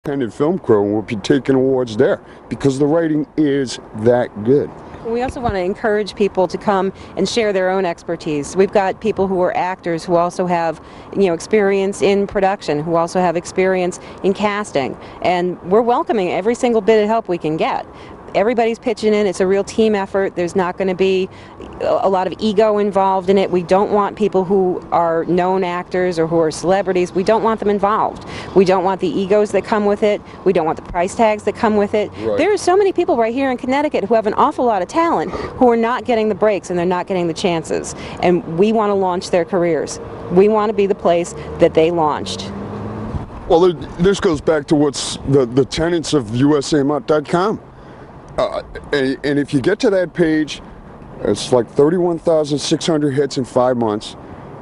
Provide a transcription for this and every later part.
independent film crew and we'll be taking awards there because the writing is that good. We also want to encourage people to come and share their own expertise. We've got people who are actors who also have, experience in production, who also have experience in casting, and we're welcoming every single bit of help we can get. Everybody's pitching in. It's a real team effort. There's not going to be a lot of ego involved in it. We don't want people who are known actors or who are celebrities. We don't want them involved. We don't want the egos that come with it. We don't want the price tags that come with it. Right. There are so many people right here in Connecticut who have an awful lot of talent who are not getting the breaks and they're not getting the chances. And we want to launch their careers. We want to be the place that they launched. Well, this goes back to what's the tenets of USAMUT.com. And if you get to that page, it's like 31,600 hits in 5 months.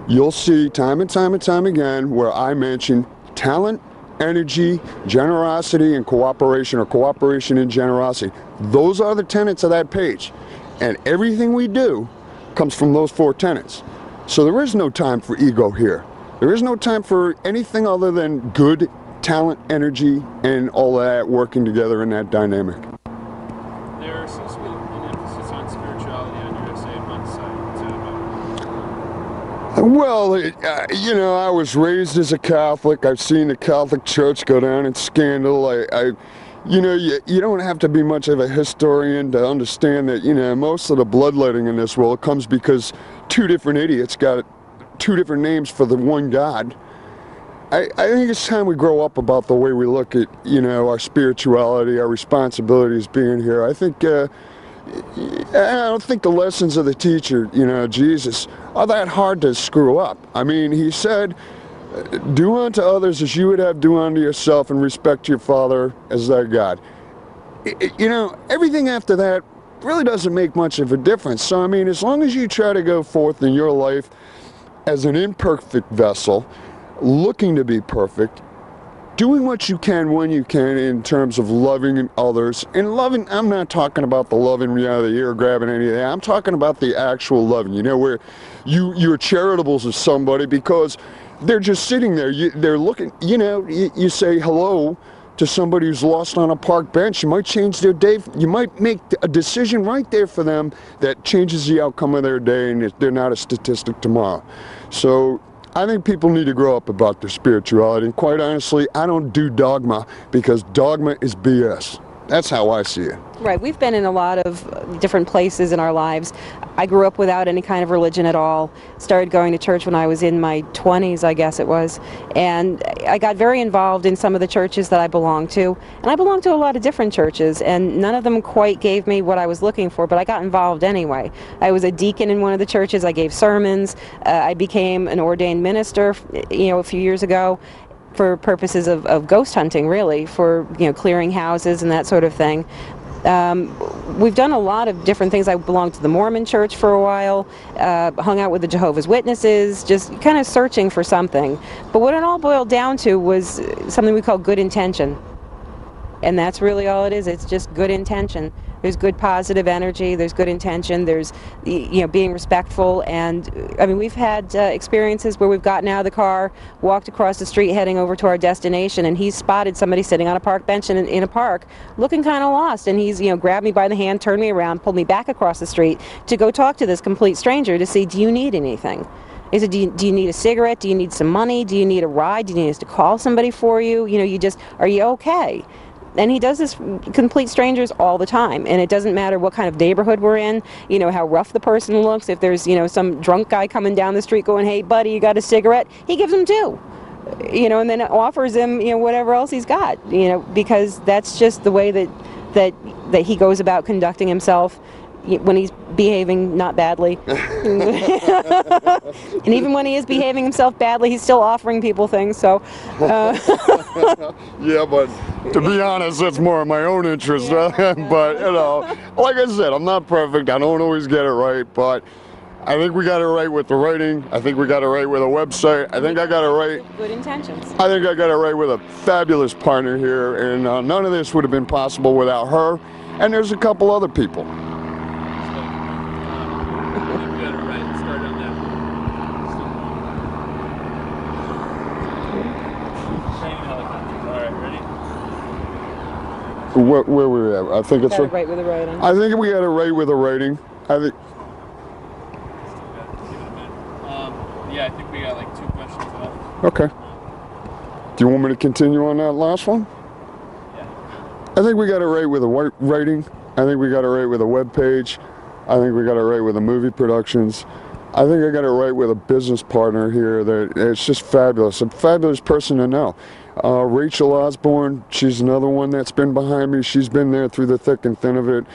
You'll see time and time and time again where I mention talent, energy, generosity, and cooperation, or cooperation and generosity. Those are the tenets of that page. And everything we do comes from those 4 tenets. So there is no time for ego here. There is no time for anything other than good talent, energy, and all that working together in that dynamic. There seems to be an emphasis on spirituality on your USAMUT site. What's that about? Well, I was raised as a Catholic. I've seen the Catholic Church go down in scandal. You don't have to be much of a historian to understand that, most of the bloodletting in this world comes because 2 different idiots got 2 different names for the one God. I think it's time we grow up about the way we look at, our spirituality, our responsibilities being here. I don't think the lessons of the teacher, Jesus, are that hard to screw up. I mean, he said, do unto others as you would have do unto yourself, and respect your Father as thy God. Everything after that really doesn't make much of a difference. So, I mean, as long as you try to go forth in your life as an imperfect vessel, looking to be perfect, doing what you can when you can in terms of loving others, and loving, I'm not talking about the loving out of the ear grabbing any of that, I'm talking about the actual loving, where you're charitable to somebody because they're just sitting there, they're looking, you say hello to somebody who's lost on a park bench, you might change their day, you might make a decision right there for them that changes the outcome of their day, and they're not a statistic tomorrow. So I think people need to grow up about their spirituality, and quite honestly, I don't do dogma because dogma is BS. That's how I see it. Right. We've been in a lot of different places in our lives. I grew up without any kind of religion at all. Started going to church when I was in my 20s, I guess it was. And I got very involved in some of the churches that I belonged to. And I belonged to a lot of different churches, and none of them quite gave me what I was looking for, but I got involved anyway. I was a deacon in one of the churches. I gave sermons. I became an ordained minister, a few years ago, for purposes of ghost hunting, really, for clearing houses and that sort of thing. We've done a lot of different things. I belonged to the Mormon church for a while, hung out with the Jehovah's Witnesses, just kind of searching for something. But what it all boiled down to was something we call good intention. And that's really all it is. It's just good intention. There's good positive energy, there's good intention, there's being respectful, and I mean, we've had experiences where we've gotten out of the car, walked across the street heading over to our destination, and he's spotted somebody sitting on a park bench in a park looking kind of lost, and he's grabbed me by the hand, turned me around, pulled me back across the street to go talk to this complete stranger to see, do you need anything? He said, do you need a cigarette? Do you need some money? Do you need a ride? Do you need us to call somebody for you? Are you okay? And he does this complete strangers all the time, and it doesn't matter what kind of neighborhood we're in, how rough the person looks. If there's, some drunk guy coming down the street going, hey buddy, you got a cigarette? He gives him 2, and then offers him, whatever else he's got, because that's just the way that he goes about conducting himself when he's behaving not badly. And even when he is behaving himself badly, he's still offering people things, so. Yeah, but to be honest, that's more in my own interest. Yeah. But, like I said, I'm not perfect. I don't always get it right, but I think we got it right with the writing. I think we got it right with a website. I think I got it right. Good intentions. I think I got it right with a fabulous partner here, and none of this would have been possible without her. And there's a couple other people. where we're at. I think it's Got it right with the writing. I think we got it right with the writing. I think. Yeah, I think we got like 2 questions left. Okay. Do you want me to continue on that last one? Yeah. I think we got it right with the writing. I think we got it right with a web page. I think we got it right with the movie productions. I think I got it right with a business partner here that it's just fabulous. A fabulous person to know. Rachel Osborne, she's another one that's been behind me. She's been there through the thick and thin of it.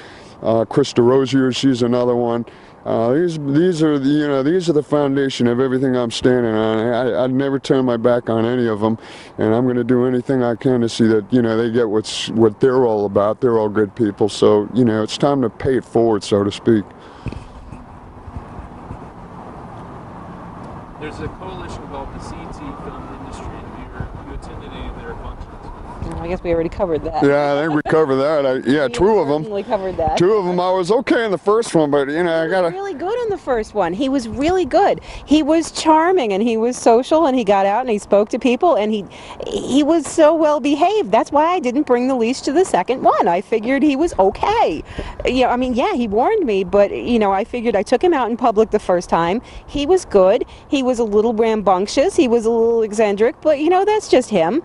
Krista Rosier, she's another one. These are the foundation of everything I'm standing on. I'd never turn my back on any of them, and I'm going to do anything I can to see that they get what they're all about. They're all good people, so it's time to pay it forward, so to speak. There's a coalition called the CT Film Industry. Have you attended any of their functions? I guess we already covered that. Yeah, I think we covered that. Yeah, We 2 of them. certainly covered that. 2 of them. I was okay in the first one, but I He gotta. was really good in the first one. He was really good. He was charming and he was social and he got out and he spoke to people and he was so well behaved. That's why I didn't bring the leash to the second one. I figured he was okay. I mean, yeah, he warned me, but I figured I took him out in public the first time. He was good. He was a little rambunctious. He was a little eccentric, but that's just him.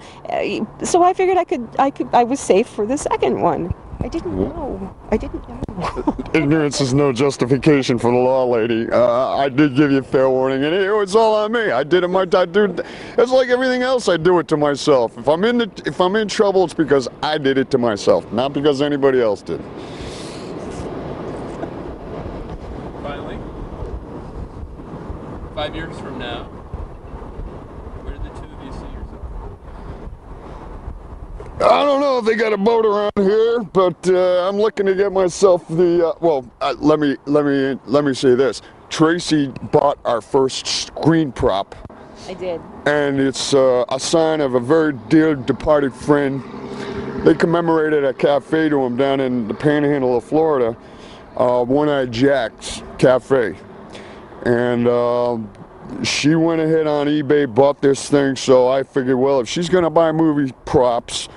So I figured I was safe for the second one. I didn't know. Ignorance is no justification for the law, lady. I did give you fair warning, and it was all on me. I did it it's like everything else. I do it to myself. If I'm in trouble, it's because I did it to myself, not because anybody else did. Finally, 5 years from now, where do the 2 of you see yourself? I don't know if they got a boat around here, but I'm looking to get myself the. Let me say this. Tracy bought our first screen prop. I did. And it's a sign of a very dear departed friend. They commemorated a cafe to him down in the Panhandle of Florida, One-Eyed Jack's Cafe, and she went ahead on eBay, bought this thing. So I figured, well, if she's gonna buy movie props,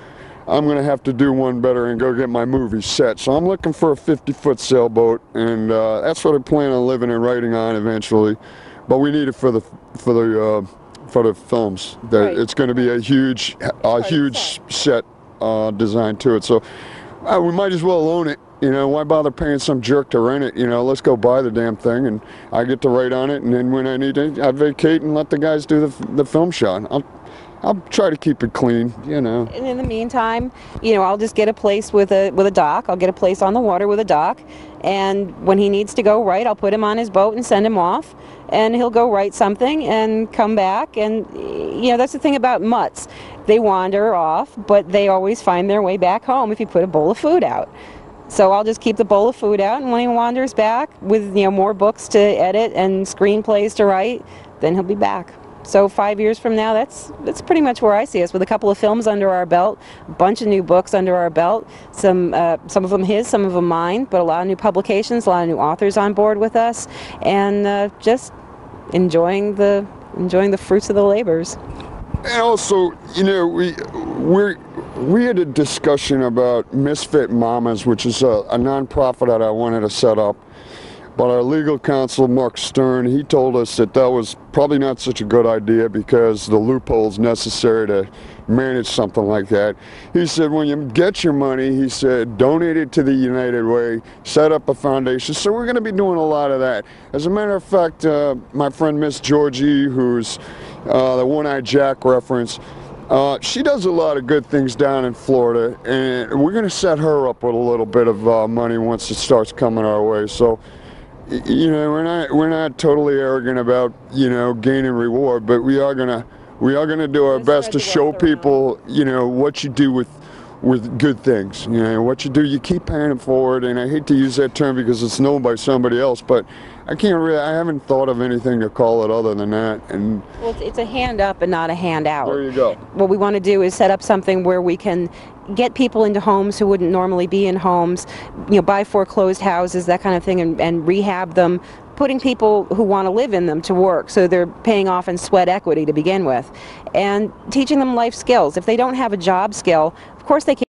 I'm going to have to do one better and go get my movie set. So I'm looking for a 50-foot sailboat, and that's what I plan on living and writing on eventually. But we need it for the films. Right. It's going to be a huge set design to it. So we might as well own it. Why bother paying some jerk to rent it? Let's go buy the damn thing, and I get to write on it. And then when I need to, I vacate and let the guys do the film shot. I'll try to keep it clean, And in the meantime, I'll just get a place with a dock. I'll get a place on the water with a dock. And when he needs to go write, I'll put him on his boat and send him off. And he'll go write something and come back. And, that's the thing about mutts. They wander off, but they always find their way back home if you put a bowl of food out. So I'll just keep the bowl of food out, and when he wanders back with, more books to edit and screenplays to write, then he'll be back. So 5 years from now, that's pretty much where I see us, with a couple of films under our belt, a bunch of new books under our belt, some of them his, some of them mine, but a lot of new publications, a lot of new authors on board with us, and just enjoying the fruits of the labors. And also, we had a discussion about Misfit Mamas, which is a nonprofit that I wanted to set up. But our legal counsel, Mark Stern, he told us that was probably not such a good idea because the loopholes necessary to manage something like that. He said, when you get your money, he said, donate it to the United Way, set up a foundation. So we're going to be doing a lot of that. As a matter of fact, my friend Miss Georgie, who's the One-Eyed Jack reference, she does a lot of good things down in Florida, and we're going to set her up with a little bit of money once it starts coming our way. So, we're not totally arrogant about gaining reward, but we are gonna do our best to show people what you do with good things. What you do, you keep paying it forward. And I hate to use that term because it's known by somebody else, but I haven't thought of anything to call it other than that. And well, it's a hand up and not a hand out. There you go. What we want to do is set up something where we can get people into homes who wouldn't normally be in homes, buy foreclosed houses, that kind of thing, and rehab them, putting people who want to live in them to work, so they're paying off in sweat equity to begin with, and teaching them life skills. If they don't have a job skill, of course they can't